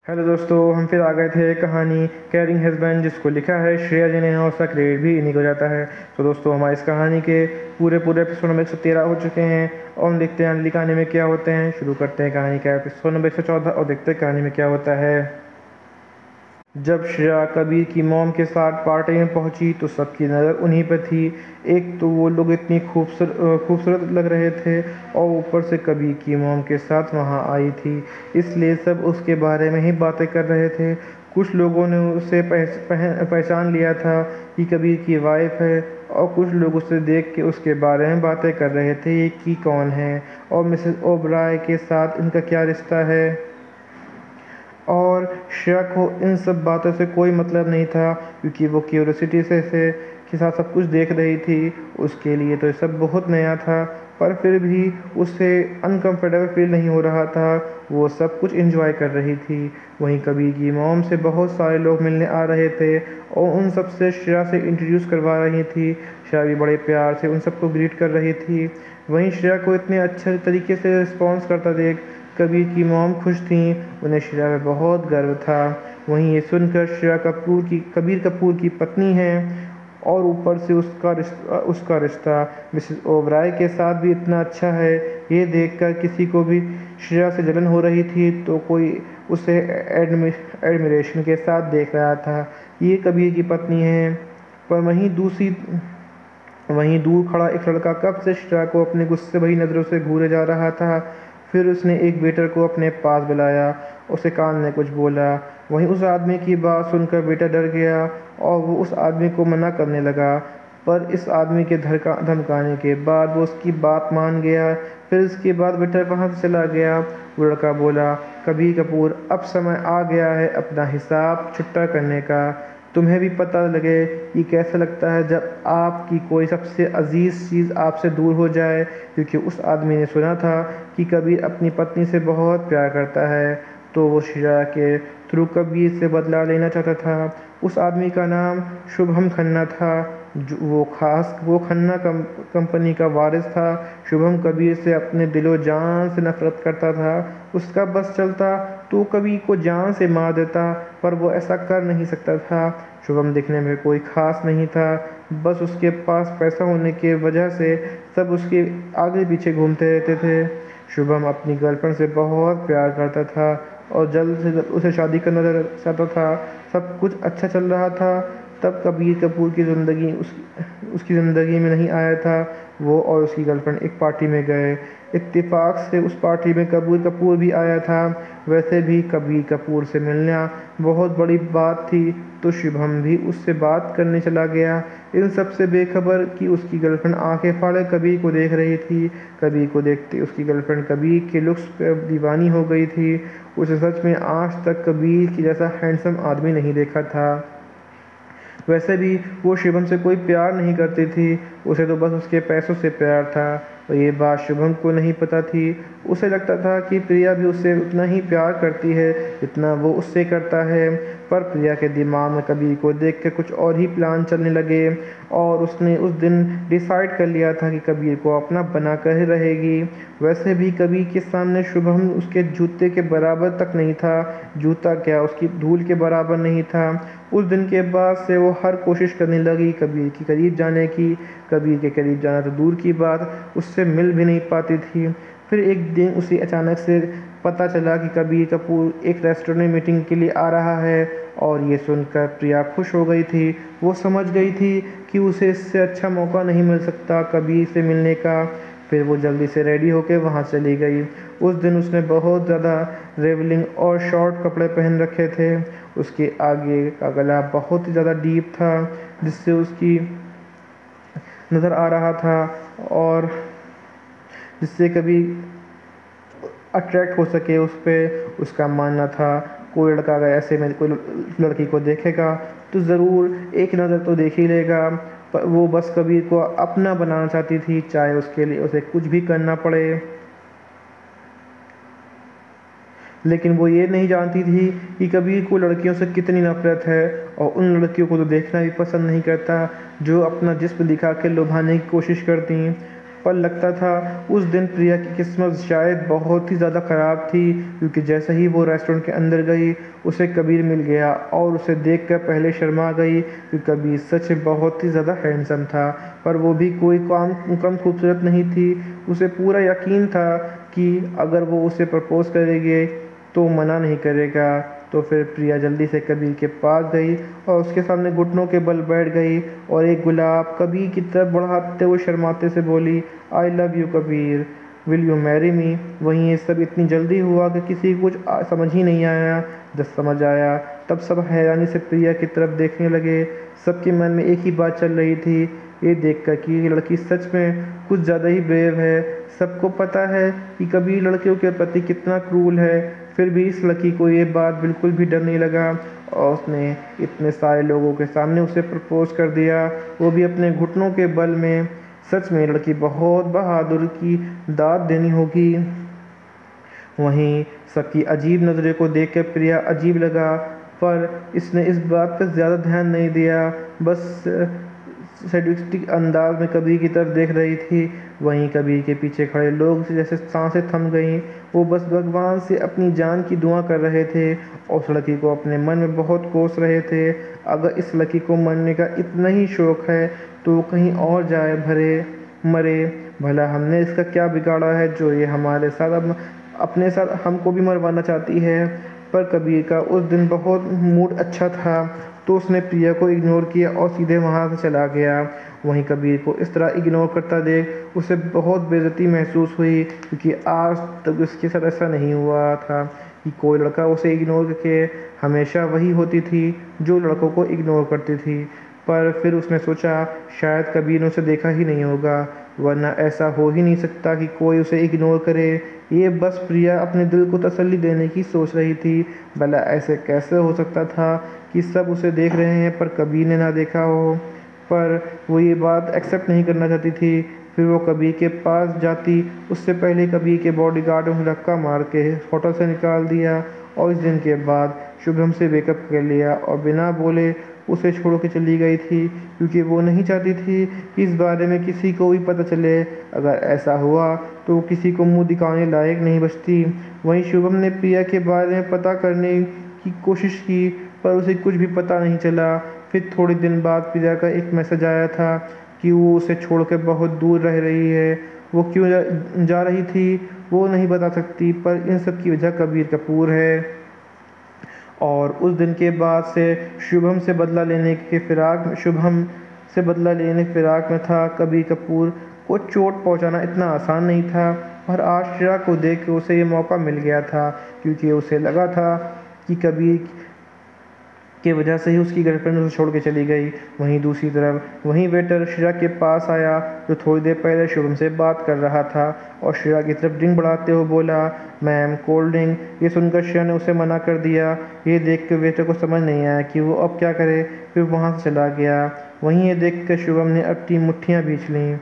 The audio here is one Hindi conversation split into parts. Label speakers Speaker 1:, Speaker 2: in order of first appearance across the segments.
Speaker 1: हेलो दोस्तों, हम फिर आ गए थे कहानी केयरिंग हस्बैंड, जिसको लिखा है श्रेया जी ने और उसका क्रेडिट भी इन्हीं को जाता है। तो दोस्तों, हमारी इस कहानी के पूरे एपिसोड नंबर 113 हो चुके हैं और हम देखते हैं अगली कहानी में क्या होते हैं। शुरू करते हैं कहानी का एपिसोड नंबर 114 और देखते हैं कहानी में क्या होता है। जब श्रेया कबीर की मॉम के साथ पार्टी में पहुंची तो सबकी नज़र उन्हीं पर थी। एक तो वो लोग इतनी खूबसूरत लग रहे थे और ऊपर से कबीर की मॉम के साथ वहां आई थी, इसलिए सब उसके बारे में ही बातें कर रहे थे। कुछ लोगों ने उसे पहचान लिया था कि कबीर की वाइफ है और कुछ लोग उसे देख के उसके बारे में बातें कर रहे थे, ये कि कौन है और मिसेस ओबराय के साथ इनका क्या रिश्ता है। और श्रेया को इन सब बातों से कोई मतलब नहीं था, क्योंकि वो क्यूरियोसिटी से के साथ सब कुछ देख रही थी। उसके लिए तो ये सब बहुत नया था, पर फिर भी उसे अनकंफर्टेबल फील नहीं हो रहा था। वो सब कुछ एंजॉय कर रही थी। वहीं कबीर की मॉम से बहुत सारे लोग मिलने आ रहे थे और उन सब से श्रेया से इंट्रोड्यूस करवा रही थी। श्रेया भी बड़े प्यार से उन सबको ग्रीट कर रही थी। वहीं श्रेया को इतने अच्छे तरीके से रिस्पॉन्स करता देख कबीर की मॉम खुश थीं। उन्हें श्रेया पर बहुत गर्व था। वहीं ये सुनकर श्रेया कबीर कपूर की पत्नी है और ऊपर से उसका रिश्ता मिसेस ओबराय के साथ भी इतना अच्छा है। ये देखकर किसी को भी श्रेया से जलन हो रही थी तो कोई उसे एडमिरेशन के साथ देख रहा था। ये कबीर की पत्नी है। पर वहीं दूर खड़ा एक लड़का कब से श्रेया को अपने गुस्से भरी नज़रों से घूरे जा रहा था। फिर उसने एक वेटर को अपने पास बुलाया, उसे कान में कुछ बोला। वहीं उस आदमी की बात सुनकर वेटर डर गया और वो उस आदमी को मना करने लगा, पर इस आदमी के धमकाने के बाद वो उसकी बात मान गया। फिर इसके बाद वेटर वहाँ से चला गया। वो लड़का बोला, कबीर कपूर, अब समय आ गया है अपना हिसाब छुट्टा करने का। तुम्हें भी पता लगे कि कैसा लगता है जब आपकी कोई सबसे अजीज़ चीज़ आपसे दूर हो जाए, क्योंकि उस आदमी ने सुना था कि कबीर अपनी पत्नी से बहुत प्यार करता है, तो वो श्रेया के थ्रू कबीर से बदला लेना चाहता था। उस आदमी का नाम शुभम खन्ना था। वो खन्ना कंपनी का वारिस था। शुभम कबीर से अपने दिलो जान से नफरत करता था। उसका बस चलता तो कबीर को जान से मार देता, पर वो ऐसा कर नहीं सकता था। शुभम दिखने में कोई खास नहीं था, बस उसके पास पैसा होने की वजह से सब उसके आगे पीछे घूमते रहते थे। शुभम अपनी गर्लफ्रेंड से बहुत प्यार करता था और जल्द से जल्द उसे शादी करना चाहता था। सब कुछ अच्छा चल रहा था तब कबीर कपूर की उसकी ज़िंदगी में नहीं आया था। वो और उसकी गर्लफ्रेंड एक पार्टी में गए। इत्तेफाक से उस पार्टी में कबीर कपूर भी आया था। वैसे भी कबीर कपूर से मिलना बहुत बड़ी बात थी, तो शुभम भी उससे बात करने चला गया, इन सब से बेखबर कि उसकी गर्लफ्रेंड आंखें फाड़े कबीर को देख रही थी। कबीर को देखते उसकी गर्लफ्रेंड कबीर के लुक्स पर दीवानी हो गई थी। उसे सच में आज तक कबीर की जैसा हैंडसम आदमी नहीं देखा था। वैसे भी वो शुभम से कोई प्यार नहीं करती थी, उसे तो बस उसके पैसों से प्यार था और ये बात शुभम को नहीं पता थी। उसे लगता था कि प्रिया भी उससे उतना ही प्यार करती है जितना वो उससे करता है। पर प्रिया के दिमाग में कबीर को देख के कुछ और ही प्लान चलने लगे और उसने उस दिन डिसाइड कर लिया था कि कबीर को अपना बना कर ही रहेगी। वैसे भी कबीर के सामने शुभम उसके जूते के बराबर तक नहीं था, जूता क्या उसकी धूल के बराबर नहीं था। उस दिन के बाद से वो हर कोशिश करने लगी कबीर के करीब जाने की। कबीर के करीब जाना तो दूर की बात, उससे मिल भी नहीं पाती थी। फिर एक दिन उसे अचानक से पता चला कि कबीर कपूर एक रेस्टोरेंट में मीटिंग के लिए आ रहा है और ये सुनकर प्रिया खुश हो गई थी। वो समझ गई थी कि उसे इससे अच्छा मौका नहीं मिल सकता कबीर से मिलने का। फिर वो जल्दी से रेडी होकर वहाँ चली गई। उस दिन उसने बहुत ज़्यादा रेवलिंग और शॉर्ट कपड़े पहन रखे थे। उसके आगे का गला बहुत ही ज़्यादा डीप था, जिससे उसकी नज़र आ रहा था और जिससे कभी अट्रैक्ट हो सके उस पर। उसका मानना था कोई लड़का अगर ऐसे में कोई लड़की को देखेगा तो ज़रूर एक नज़र तो देख ही लेगा। पर वो बस कबीर को अपना बनाना चाहती थी, चाहे उसके लिए उसे कुछ भी करना पड़े। लेकिन वो ये नहीं जानती थी कि कबीर को लड़कियों से कितनी नफरत है और उन लड़कियों को तो देखना भी पसंद नहीं करता जो अपना जिस्म दिखा के लुभाने की कोशिश करती। पर लगता था उस दिन प्रिया की किस्मत शायद बहुत ही ज़्यादा ख़राब थी, क्योंकि जैसे ही वो रेस्टोरेंट के अंदर गई उसे कबीर मिल गया और उसे देखकर पहले शर्मा गई, क्योंकि कबीर सच में बहुत ही ज़्यादा हैंडसम था, पर वो भी कोई कम खूबसूरत नहीं थी। उसे पूरा यकीन था कि अगर वो उसे प्रपोज़ करेगी तो मना नहीं करेगा। तो फिर प्रिया जल्दी से कबीर के पास गई और उसके सामने घुटनों के बल बैठ गई और एक गुलाब कबीर की तरफ बढ़ाते हुए शर्माते से बोली, I love you Kabir, will you marry me. वहीं ये सब इतनी जल्दी हुआ कि किसी को कुछ समझ ही नहीं आया। जब समझ आया तब सब हैरानी से प्रिया की तरफ देखने लगे। सबके मन में एक ही बात चल रही थी, ये देखकर कि ये लड़की सच में कुछ ज़्यादा ही ब्रेव है। सबको पता है कि कबीर लड़कियों के प्रति कितना क्रूर है, फिर भी इस लड़की को ये बात बिल्कुल भी डर नहीं लगा और उसने इतने सारे लोगों के सामने उसे प्रपोज़ कर दिया, वो भी अपने घुटनों के बल में। सच में लड़की बहुत बहादुर की दाद देनी होगी। वहीं सबकी अजीब नज़रों को देखकर प्रिया अजीब लगा, पर इसने इस बात पर ज़्यादा ध्यान नहीं दिया, बस सैडिस्टिक अंदाज में कबीर की तरफ देख रही थी। वहीं कबीर के पीछे खड़े लोग जैसे सांसें थम गईं, वो बस भगवान से अपनी जान की दुआ कर रहे थे और उस लड़की को अपने मन में बहुत कोस रहे थे। अगर इस लड़की को मरने का इतना ही शौक़ है तो वो कहीं और जाए, भरे मरे, भला हमने इसका क्या बिगाड़ा है जो ये हमारे साथ अब अपने साथ हमको भी मरवाना चाहती है। पर कबीर का उस दिन बहुत मूड अच्छा था, तो उसने प्रिया को इग्नोर किया और सीधे वहाँ से चला गया। वहीं कबीर को इस तरह इग्नोर करता देख उसे बहुत बेइज्जती महसूस हुई, क्योंकि आज तक उसके साथ ऐसा नहीं हुआ था कि कोई लड़का उसे इग्नोर करके। हमेशा वही होती थी जो लड़कों को इग्नोर करती थी। पर फिर उसने सोचा शायद कबीर ने उसे देखा ही नहीं होगा, वरना ऐसा हो ही नहीं सकता कि कोई उसे इग्नोर करे। ये बस प्रिया अपने दिल को तसल्ली देने की सोच रही थी। भला ऐसे कैसे हो सकता था कि सब उसे देख रहे हैं पर कबीर ने ना देखा हो। पर वो ये बात एक्सेप्ट नहीं करना चाहती थी। फिर वो कबीर के पास जाती, उससे पहले कबीर के बॉडीगार्ड ने धक्का मार के होटल से निकाल दिया और इस दिन के बाद शुभम से ब्रेकअप कर लिया और बिना बोले उसे छोड़ के चली गई थी, क्योंकि वो नहीं चाहती थी कि इस बारे में किसी को भी पता चले। अगर ऐसा हुआ तो वो किसी को मुंह दिखाने लायक नहीं बचती। वहीं शुभम ने प्रिया के बारे में पता करने की कोशिश की, पर उसे कुछ भी पता नहीं चला। फिर थोड़े दिन बाद प्रिया का एक मैसेज आया था कि वो उसे छोड़कर बहुत दूर रह रही है। वो क्यों जा रही थी वो नहीं बता सकती, पर इन सब की वजह कबीर कपूर है। और उस दिन के बाद से शुभम से बदला लेने के फिराक में था। कबीर कपूर को चोट पहुंचाना इतना आसान नहीं था, पर आज श्रेया को देख के उसे ये मौका मिल गया था, क्योंकि उसे लगा था कि कबीर की वजह से ही उसकी गर्लफ्रेंड उसे छोड़ के चली गई। वहीं दूसरी तरफ वहीं वेटर श्रेया के पास आया, जो थोड़ी देर पहले शुभम से बात कर रहा था, और श्रेया की तरफ ड्रिंक बढ़ाते हुए बोला, मैम कोल्ड ड्रिंक। ये सुनकर श्रेया ने उसे मना कर दिया। ये देख कर वेटर को समझ नहीं आया कि वो अब क्या करे, फिर वहाँ से चला गया। वहीं ये देख कर शुभम ने अपनी मुट्ठियाँ भींच लीं।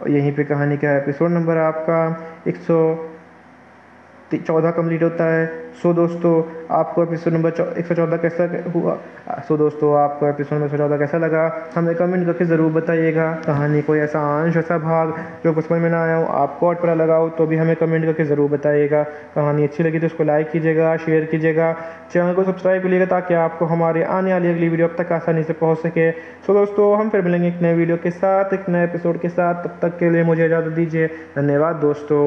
Speaker 1: और यहीं पर कहानी का एपिसोड नंबर आपका 114 कंप्लीट होता है। सो दोस्तों आपको एपिसोड नंबर 114 कैसा हुआ? दोस्तों आपको एपिसोड नंबर 114 कैसा लगा हमें कमेंट करके ज़रूर बताइएगा। कहानी कोई ऐसा अंश ऐसा भाग जो कुछ समझ में ना आया हो, आपको और पता लगा हो, तो भी हमें कमेंट करके ज़रूर बताइएगा। कहानी अच्छी लगी तो उसको लाइक कीजिएगा, शेयर कीजिएगा, चैनल को सब्सक्राइब करिएगा, ताकि आपको हमारे आने वाली अगली वीडियो अब तक आसानी से पहुँच सके। सो दोस्तों हम फिर मिलेंगे एक नए वीडियो के साथ, एक नए एपिसोड के साथ। तब तक के लिए मुझे इजाज़त दीजिए। धन्यवाद दोस्तों।